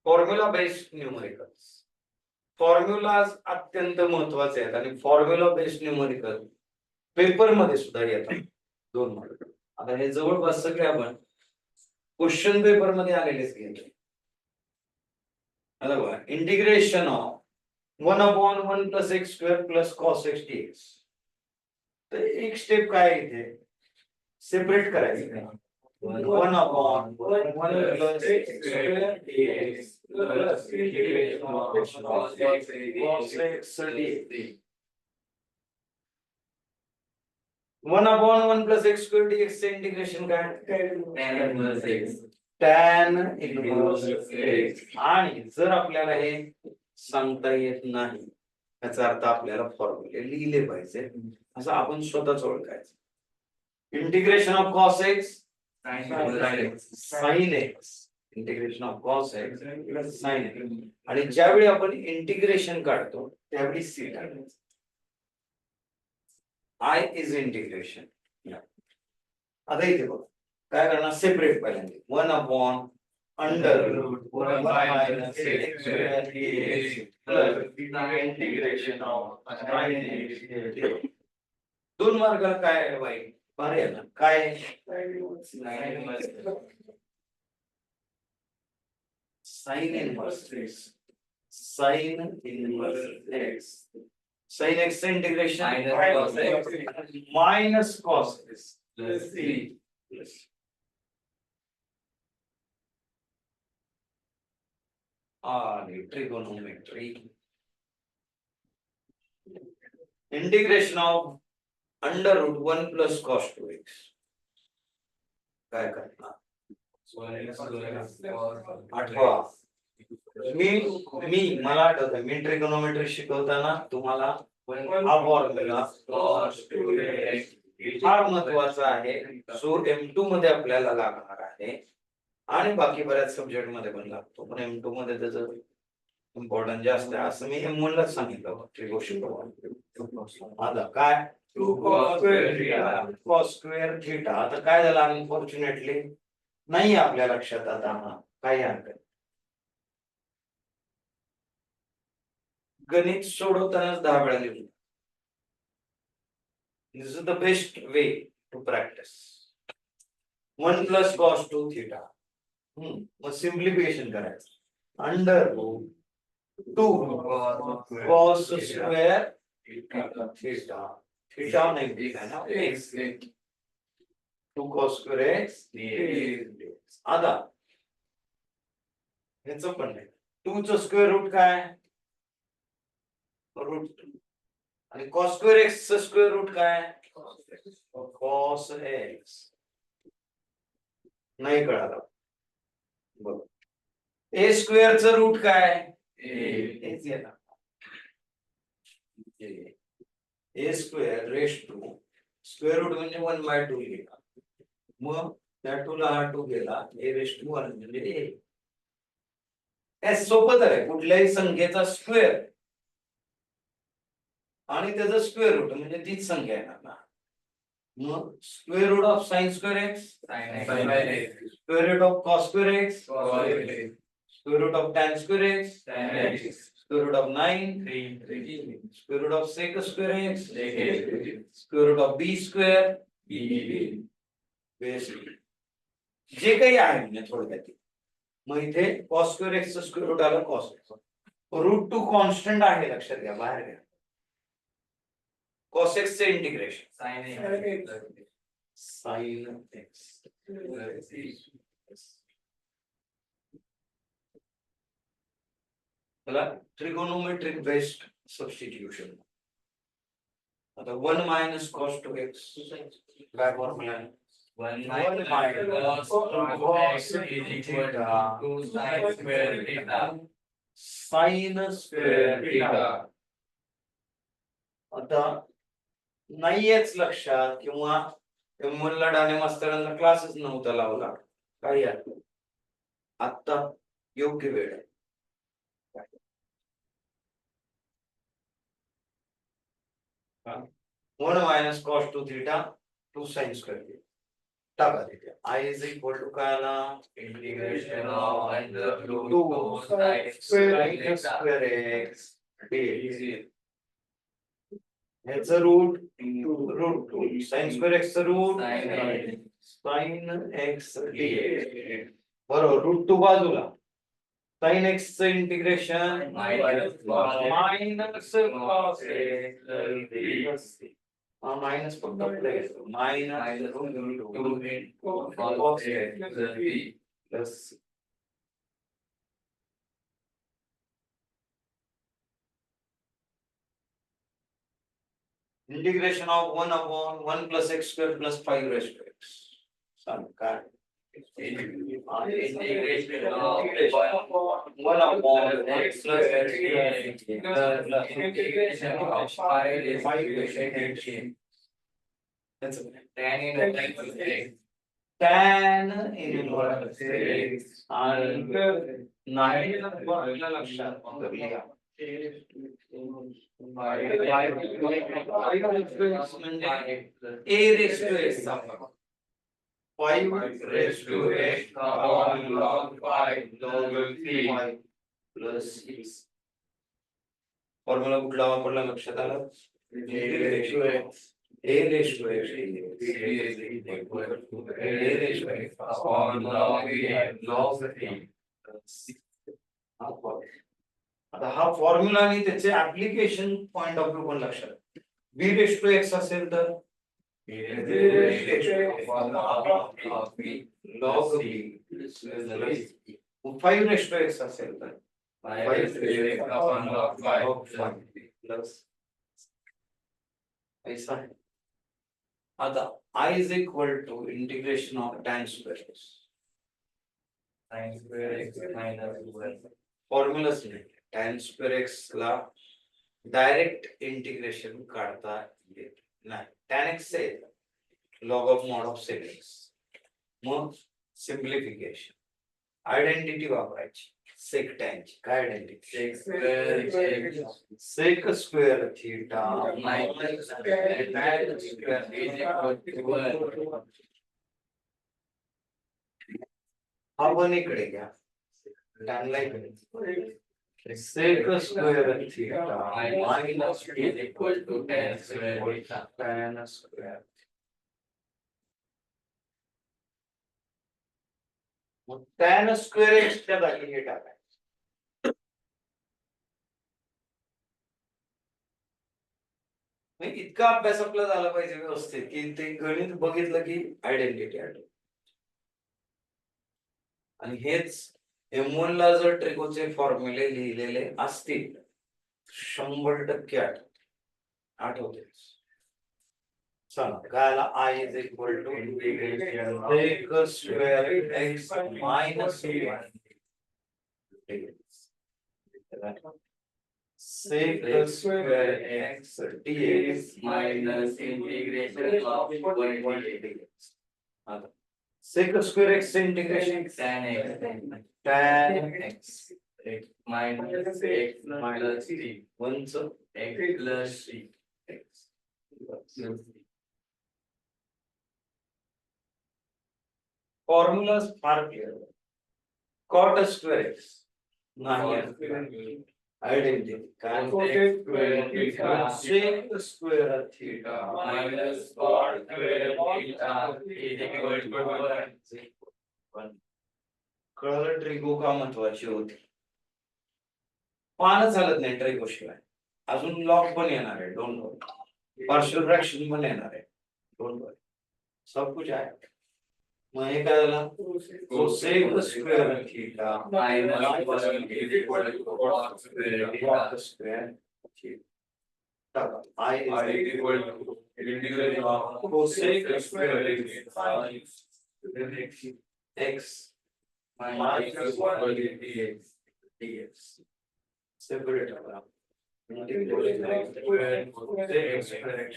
Formula based numericals. Formulas अत्यंत महत्वाचे आहेत आणि फॉर्म्युला बेस्ड न्यूमरिकल पेपर मध्ये सुद्धा येतात 2 मार्क. आता हे जवळपास सगळे आपण क्वेश्चन पेपर मध्ये आलेलेच घेतले. आता बघा, integration of 1/1 + x² + cos x dx. तर एक स्टेप काय आहे इथे, सेपरेट करायचं. 1/1 + x² dx plus integration of cos x dx. 1/1 + x² dx चे इंटिग्रेशन काय? tan inverse x. आणि जर आपल्याला हे सांगता येत नाही, याचा अर्थ आपल्याला फॉर्म्युले लिहिले पाहिजे, असं आपण स्वतःच ओळखायचं. Integration of cos x sin x. Integration of cos x sin x. आणि ज्यावेळी आपण इंटिग्रेशन काढतो त्यावेळी c टाकायचं. I is integration. आता इथे बघ काय करणार, सेपरेट पहिल्यांदा 1/√1 - x² dx plus integration of sin x. 2 मार्गाला काय आहे बाई, भारी आहे ना. काय sin inverse x. sin inverse x. sin x चे integration minus cos x plus c plus trigonometry. Integration of √1 + cos 2x. काय करणार, आठवा. मला आठवतं मी ट्रिगोनोमेट्री शिकवताना तुम्हाला हा फॉर्म्युला फार महत्वाचा आहे, सो M2 मध्ये आपल्याला लागणार आहे आणि बाकी बऱ्याच सब्जेक्ट मध्ये पण लागतो, पण M2 मध्ये त्याचं इम्पॉर्टन्स जास्त आहे असं मी M1 लाच सांगितलं होतं. ट्रिगो शिकवताना आता काय cos² θ. आता काय झालं, अनफॉर्च्युनेटली नाही आपल्या लक्षात आता, काही हरकत. गणित सोडवतानाच 10 वेळा लिहून. This is the best way to practise. 1 + cos 2 θ. मग सिम्प्लिफिकेशन करायचं. √2 cos² θ नाही आहे ना, x 2 cos² x dx. आता ह्याचं पण नाही, 2 चं स्क्वेअर रूट काय, √2. आणि cos² x चं स्क्वेअर रूट काय, cos x. नाही कळालं बघ. a² चं रूट काय, a² raise to square route म्हणजे 1/2 गेला, मग त्या 2 ला हा 2 गेला, a⁻1 म्हणजे a. सोपं तर आहे, कुठल्याही संख्येचा स्क्वेअर आणि त्याचं स्क्वेअर रूट म्हणजे तीच संख्या येणार ना. मग square root of sin² x, square root of cos² x, square root of tan² x, square root of 9, square root of sec² x, square root of b², जे काही आहे म्हणजे थोडक्यात. मग इथे cos² x चं स्क्वेअर रूट आलं cos x. √2 constant आहे, लक्षात घ्या, बाहेर घ्या. cos x चे इंटिग्रेशन sin x. मला ट्रिगोनोमेट्रिक बेस्ड सबस्टिट्यूशन. आता 1 - cos 2x काय फॉर्म्युला आहे, 1 - cos sin²θ. आता नाहीयेच लक्षात, किंवा M1 डाणे मास्तरांना क्लासच नव्हता लावला, काही हरकत. आता योग्य वेळ आहे. 1 - cos 2θ 2 sin². टाका तिथे I is equal to काय आला Integration of under root 2 2 sin square x dx dx. ह्याचं root root 2 sin square x चं root Sin sin x dx dx. बरोबर रूट 2 बाजूला sin x चं integration Minus minus cos x x minus फक्त plus minus minus root 2 cos x plus b. प्लस integration of 1 upon 1 plus x square plus 5 raised to x. Son, काय? Integration of 1 upon x plus x plus integration of 5 raised to x. That's okay. Tan inverse x. Tan inverse x आणि 9 लक्षात लिहा. म्हणजे a raised to x चा फरक. 5 raised to x upon log 5 log 3 plus 6 formula कुठला वापरला लक्षात आलं a raised to x a raised to x is equal to a raised to x upon log 8 log 3. आता हा फॉर्म्युला आणि त्याचे ऍप्लिकेशन पॉइंट ऑफ व्ह्यू पण लक्षात b raised to x असेल तर log b 5 raised to x असेल तर 5 raised to x upon log 5 plus ऐसा है आता I is equal to integration of tan square x sin square x minus 1. Formula tan square x ला direct integration काढता येत नाही tan x चे log of mod of sec x मग simplification identity वापरायची sec tan ची काय identity Sec square x sec square theta minus tan square is equal to 1. हा वन इकडे घ्या tan ला इकडे sec square theta Minus is equal to tan square theta. tan square मग tan square x च्या जागी हे टाकायचं इतका अभ्यास आपला झाला पाहिजे व्यवस्थित की ते गणित बघितलं की आयडेंटिटी आठवते आणि हेच M1 ला जर ट्रिकोचे फॉर्म्युले लिहिलेले असतील 100% आठवते चला काय आला I is equal to Integration of sec square x minus 1 sec square x dx minus integration of 1 dx. आता sec square x चे integration Tan x tan x x minus x plus 3 1 च x plus 3 x फॉर्म्युला फार clear cot square x नाही identity काय Sec square theta sec square theta minus cot square theta is equal to 1. कळलं trigo का महत्वाची होती पान चालत नाही ट्रिगो शिवाय अजून लॉग पण येणार आहे डोंट वरी पार्शियल फ्रॅक्शन पण येणार आहे डोंट वरी सब कुछ आहे मग हे काय झालं sec square theta Minus 1 is equal to cot square theta. cot square theta I I is is equal to integration of cosec square x x minus 1 dx. dx separate Integration of square cosec square x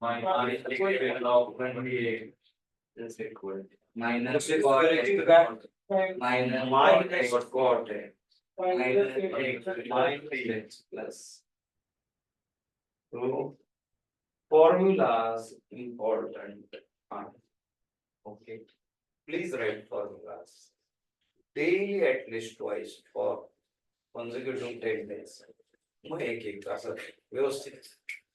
minus integration of 1 dx is equal to minus Cosec cot square x x काय minus minus cot x minus x minus x plus so formulas important Okay. Please write formulas daily at least twice for consecutive 10 days. मग एक असं व्यवस्थित